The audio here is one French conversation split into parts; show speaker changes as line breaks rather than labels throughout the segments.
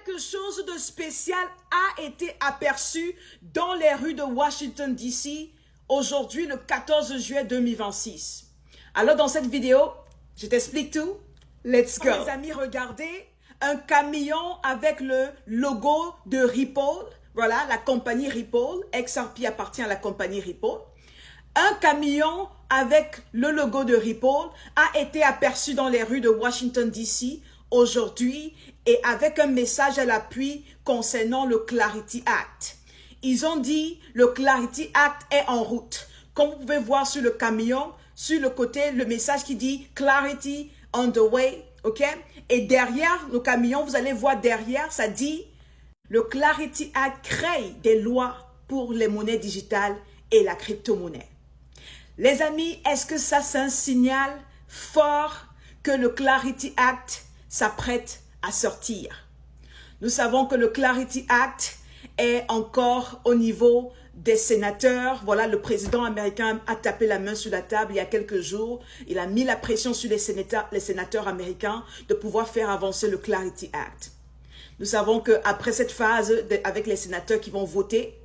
quelque chose de spécial a été aperçu dans les rues de Washington, D.C. aujourd'hui, le 14 juillet 2026. Alors, dans cette vidéo, je t'explique tout. Let's go. Les amis, regardez un camion avec le logo de Ripple. Voilà, la compagnie Ripple. XRP appartient à la compagnie Ripple. Un camion avec le logo de Ripple a été aperçu dans les rues de Washington, D.C. aujourd'hui et avec un message à l'appui concernant le Clarity Act. Ils ont dit le Clarity Act est en route. Comme vous pouvez voir sur le camion, sur le côté, le message qui dit Clarity on the way, ok? Et derrière le camion, vous allez voir derrière, ça dit le Clarity Act crée des lois pour les monnaies digitales et la crypto-monnaie. Les amis, est-ce que ça c'est un signal fort que le Clarity Act s'apprête à sortir? Nous savons que le Clarity Act est encore au niveau des sénateurs. Voilà, le président américain a tapé la main sur la table il y a quelques jours. Il a mis la pression sur les sénateurs américains de pouvoir faire avancer le Clarity Act. Nous savons qu'après cette phase avec les sénateurs qui vont voter,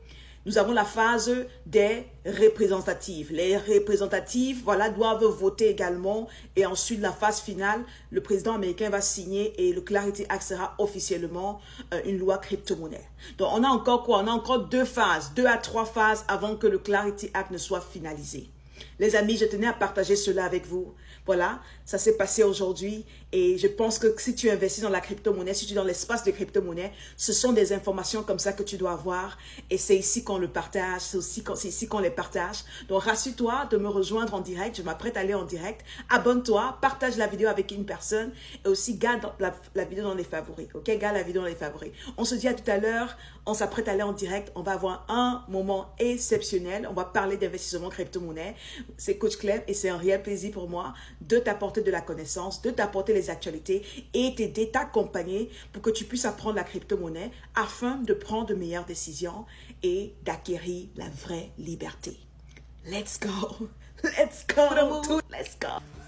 nous avons la phase des représentatives. Les représentatives, voilà, doivent voter également. Et ensuite, la phase finale, le président américain va signer et le Clarity Act sera officiellement une loi crypto-monnaie. Donc, on a encore quoi? On a encore 2 phases, 2 à 3 phases avant que le Clarity Act ne soit finalisé. Les amis, je tenais à partager cela avec vous. Voilà, ça s'est passé aujourd'hui et je pense que si tu investis dans la crypto-monnaie, si tu es dans l'espace de crypto-monnaie, ce sont des informations comme ça que tu dois avoir et c'est ici qu'on le partage, c'est ici qu'on les partage. Donc, rassure-toi de me rejoindre en direct, je m'apprête à aller en direct. Abonne-toi, partage la vidéo avec une personne et aussi garde la vidéo dans les favoris, ok? Garde la vidéo dans les favoris. On se dit à tout à l'heure, on s'apprête à aller en direct, on va avoir un moment exceptionnel, on va parler d'investissement crypto-monnaie. C'est Coach Clem et c'est un réel plaisir pour moi de t'apporter de la connaissance, de t'apporter les actualités et t'aider, t'accompagner pour que tu puisses apprendre la crypto-monnaie afin de prendre de meilleures décisions et d'acquérir la vraie liberté. Let's go! Let's go! Let's go!